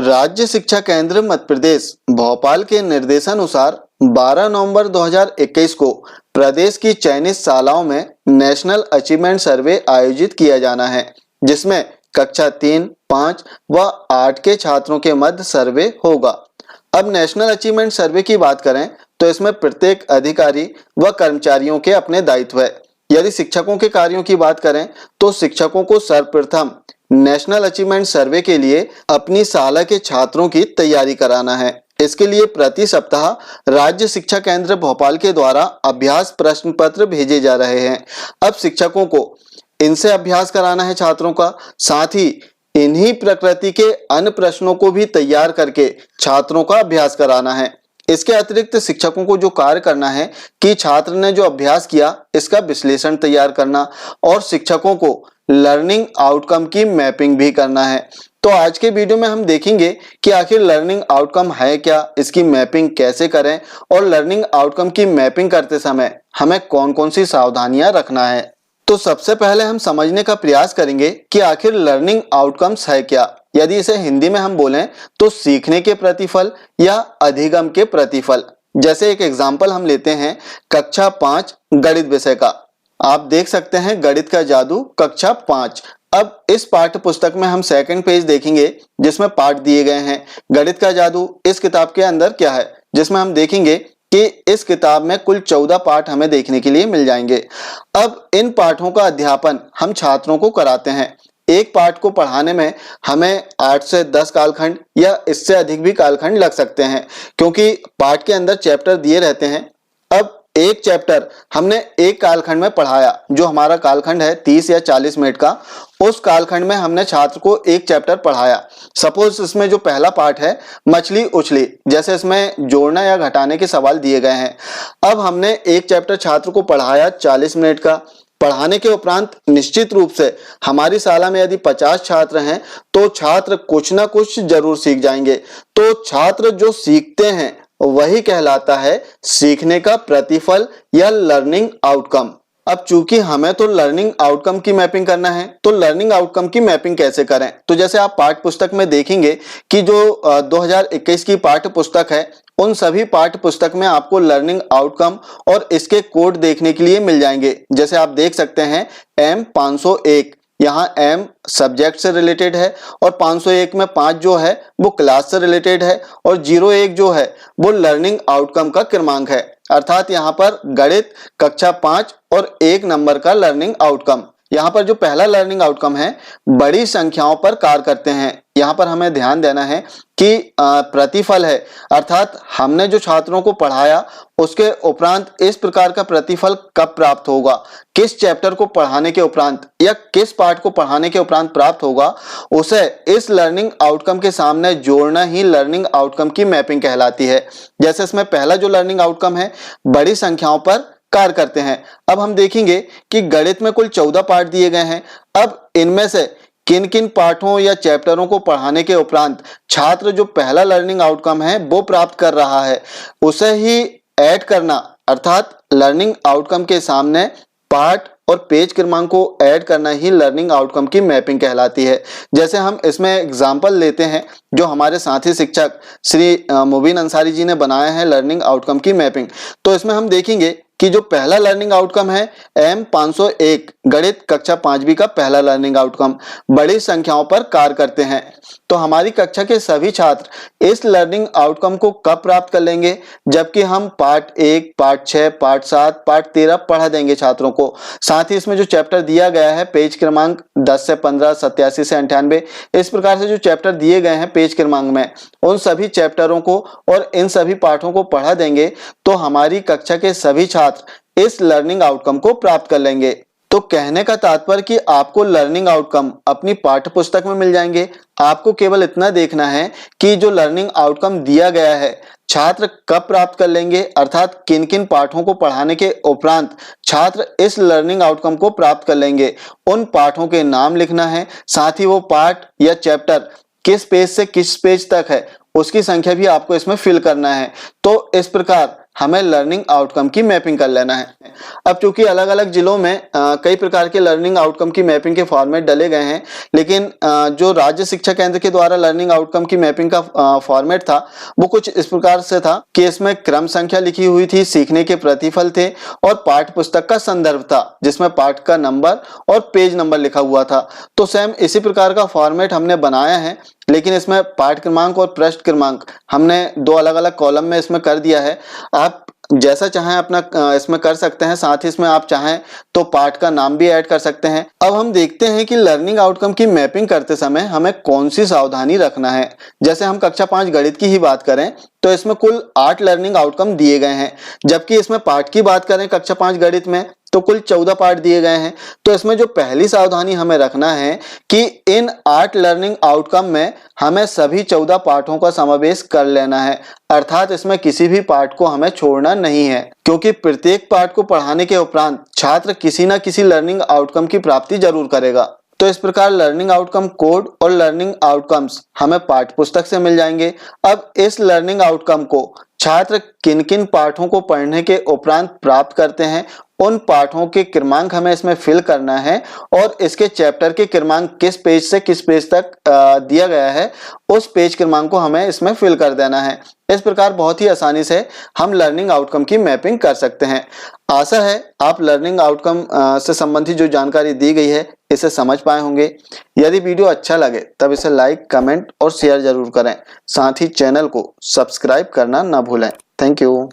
राज्य शिक्षा केंद्र मध्य प्रदेश भोपाल के निर्देशानुसार 12 नवंबर 2021 को प्रदेश की चयनित शालाओं में नेशनल अचीवमेंट सर्वे आयोजित किया जाना है, जिसमें कक्षा 3, 5 व 8 के छात्रों के मध्य सर्वे होगा। अब नेशनल अचीवमेंट सर्वे की बात करें तो इसमें प्रत्येक अधिकारी व कर्मचारियों के अपने दायित्व है। यदि शिक्षकों के कार्यों की बात करें तो शिक्षकों को सर्वप्रथम नेशनल अचीवमेंट सर्वे के लिए अपनी शाला के छात्रों की तैयारी कराना है। इसके लिए प्रति सप्ताह राज्य शिक्षा केंद्र भोपाल के द्वारा अभ्यास प्रश्न पत्र भेजे जा रहे हैं। अब शिक्षकों को इनसे अभ्यास कराना है छात्रों का, साथ ही इन्हीं प्रकृति के अन्य प्रश्नों को भी तैयार करके छात्रों का अभ्यास कराना है। इसके अतिरिक्त शिक्षकों को जो कार्य करना है कि छात्र ने जो अभ्यास किया इसका विश्लेषण तैयार करना और शिक्षकों को लर्निंग आउटकम की मैपिंग भी करना है। तो आज के वीडियो में हम देखेंगे कि आखिर लर्निंग आउटकम है क्या, इसकी मैपिंग कैसे करें और लर्निंग आउटकम की मैपिंग करते समय हमें कौन कौन सी सावधानियां रखना है। तो सबसे पहले हम समझने का प्रयास करेंगे कि आखिर लर्निंग आउटकम्स है क्या। यदि इसे हिंदी में हम बोलें तो सीखने के प्रतिफल या अधिगम के प्रतिफल। जैसे एक एग्जाम्पल हम लेते हैं कक्षा 5 गणित विषय का। आप देख सकते हैं गणित का जादू कक्षा 5। अब इस पाठ्य पुस्तक में हम सेकंड पेज देखेंगे जिसमें पाठ दिए गए हैं गणित का जादू। इस किताब के अंदर क्या है, जिसमें हम देखेंगे कि इस किताब में कुल 14 पाठ हमें देखने के लिए मिल जाएंगे। अब इन पाठों का अध्यापन हम छात्रों को कराते हैं। एक पाठ को पढ़ाने में हमें 8 से 10 कालखंड या इससे अधिक भी कालखंड लग सकते हैं, क्योंकि पाठ के अंदर चैप्टर दिए रहते हैं। अब एक चैप्टर हमने एक कालखंड में पढ़ाया, जो हमारा कालखंड है 30 या 40 मिनट का, उस कालखंड में हमने छात्र को एक चैप्टर पढ़ाया। सपोज इसमें जो पहला पार्ट है मछली उछली, जैसे इसमें जोड़ना या घटाने के सवाल दिए गए हैं। अब हमने एक चैप्टर छात्र को पढ़ाया 40 मिनट का। पढ़ाने के उपरांत निश्चित रूप से हमारी शाला में यदि 50 छात्र हैं तो छात्र कुछ ना कुछ जरूर सीख जाएंगे। तो छात्र जो सीखते हैं वही कहलाता है सीखने का प्रतिफल या लर्निंग आउटकम। अब चूंकि हमें तो लर्निंग आउटकम की मैपिंग करना है, तो लर्निंग आउटकम की मैपिंग कैसे करें। तो जैसे आप पाठ्य पुस्तक में देखेंगे कि जो 2021 की पाठ्य पुस्तक है, उन सभी पाठ्य पुस्तक में आपको लर्निंग आउटकम और इसके कोड देखने के लिए मिल जाएंगे। जैसे आप देख सकते हैं M501, यहाँ M सब्जेक्ट से रिलेटेड है और 501 में 5 जो है वो क्लास से रिलेटेड है और 01 जो है वो लर्निंग आउटकम का क्रमांक है। अर्थात यहाँ पर गणित कक्षा 5 और 1 नंबर का लर्निंग आउटकम। यहाँ पर जो पहला लर्निंग आउटकम है बड़ी संख्याओं पर कार्य करते हैं। यहाँ पर हमें ध्यान देना है कि प्रतिफल है, अर्थात हमने जो छात्रों को पढ़ाया उसके उपरांत इस प्रकार का प्रतिफल कब प्राप्त होगा, किस चैप्टर को पढ़ाने के उपरांत या किस पाठ को पढ़ाने के उपरांत प्राप्त होगा, उसे इस लर्निंग आउटकम के सामने जोड़ना ही लर्निंग आउटकम की मैपिंग कहलाती है। जैसे इसमें पहला जो लर्निंग आउटकम है बड़ी संख्याओं पर कार्य करते हैं। अब हम देखेंगे कि गणित में कुल 14 पाठ दिए गए हैं। अब इनमें से किन किन पाठों या चैप्टरों को पढ़ाने के उपरांत छात्र जो पहला लर्निंग आउटकम है वो प्राप्त कर रहा है, उसे ही ऐड करना, अर्थात लर्निंग आउटकम के सामने पाठ और पेज क्रमांक को ऐड करना ही लर्निंग आउटकम की मैपिंग कहलाती है। जैसे हम इसमें एग्जाम्पल लेते हैं जो हमारे साथी शिक्षक श्री मुबीन अंसारी जी ने बनाया है लर्निंग आउटकम की मैपिंग। तो इसमें हम देखेंगे कि जो पहला लर्निंग आउटकम है M501 गणित कक्षा 5वीं का पहला लर्निंग आउटकम, बड़ी संख्याओं पर कार्य करते हैं। तो हमारी कक्षा के सभी छात्र इस लर्निंग आउटकम को कब प्राप्त कर लेंगे, जबकि हम पार्ट 1, पार्ट 6, पार्ट 7, पार्ट 13 पढ़ा देंगे छात्रों को। साथ ही इसमें जो चैप्टर दिया गया है पेज क्रमांक 10 से 15, 87 से 98, इस प्रकार से जो चैप्टर दिए गए हैं पेज क्रमांक में, उन सभी चैप्टरों को और इन सभी पाठों को पढ़ा देंगे तो हमारी कक्षा के सभी छात्र इस लर्निंग आउटकम को प्राप्त कर लेंगे। तो कहने का तात्पर्य कि आपको लर्निंग आउटकम अपनी पाठ्य पुस्तक में मिल जाएंगे। आपको केवल इतना देखना है कि जो लर्निंग आउटकम दिया गया है छात्र कब प्राप्त कर लेंगे, अर्थात किन किन पाठों को पढ़ाने के उपरांत छात्र इस लर्निंग आउटकम को प्राप्त कर लेंगे। उन पाठों के नाम लिखना है, साथ ही वो पाठ या चैप्टर किस पेज से किस पेज तक है उसकी संख्या भी आपको इसमें फिल करना है। तो इस प्रकार हमें लर्निंग आउटकम की मैपिंग कर लेना है। अब चूंकि अलग अलग जिलों में कई प्रकार के लर्निंग आउटकम की मैपिंग के फॉर्मेट डले गए हैं, लेकिन जो राज्य शिक्षा केंद्र के द्वारा लर्निंग आउटकम की मैपिंग का फॉर्मेट था वो कुछ इस प्रकार से था कि इसमें क्रम संख्या लिखी हुई थी, सीखने के प्रतिफल थे और पाठ्य पुस्तक का संदर्भ था जिसमें पाठ का नंबर और पेज नंबर लिखा हुआ था। तो सेम इसी प्रकार का फॉर्मेट हमने बनाया है, लेकिन इसमें पाठ क्रमांक और पृष्ठ क्रमांक हमने दो अलग अलग कॉलम में इसमें कर दिया है। आप जैसा चाहें अपना इसमें कर सकते हैं, साथ ही इसमें आप चाहें तो पाठ का नाम भी ऐड कर सकते हैं। अब हम देखते हैं कि लर्निंग आउटकम की मैपिंग करते समय हमें कौन सी सावधानी रखना है। जैसे हम कक्षा 5 गणित की ही बात करें तो इसमें कुल 8 लर्निंग आउटकम दिए गए हैं, जबकि इसमें पाठ की बात करें कक्षा 5 गणित में तो कुल 14 पाठ दिए गए हैं। तो इसमें जो पहली सावधानी हमें रखना है कि इन 8 लर्निंग आउटकम में हमें सभी 14 पाठों का समावेश कर लेना है, अर्थात इसमें किसी भी पाठ को हमें छोड़ना नहीं है, क्योंकि प्रत्येक पाठ को पढ़ाने के उपरांत छात्र किसी न किसी लर्निंग आउटकम की प्राप्ति जरूर करेगा। तो इस प्रकार लर्निंग आउटकम कोड और लर्निंग आउटकम्स हमें पाठ्य पुस्तक से मिल जाएंगे। अब इस लर्निंग आउटकम को छात्र किन किन पाठों को पढ़ने के उपरांत प्राप्त करते हैं, उन पाठों के क्रमांक हमें इसमें फिल करना है और इसके चैप्टर के क्रमांक किस पेज से किस पेज तक दिया गया है उस पेज क्रमांक को हमें इसमें फिल कर देना है। इस प्रकार बहुत ही आसानी से हम लर्निंग आउटकम की मैपिंग कर सकते हैं। आशा है आप लर्निंग आउटकम से संबंधित जो जानकारी दी गई है इसे समझ पाए होंगे। यदि वीडियो अच्छा लगे तब इसे लाइक, कमेंट और शेयर जरूर करें। साथ ही चैनल को सब्सक्राइब करना ना भूलें। Thank you.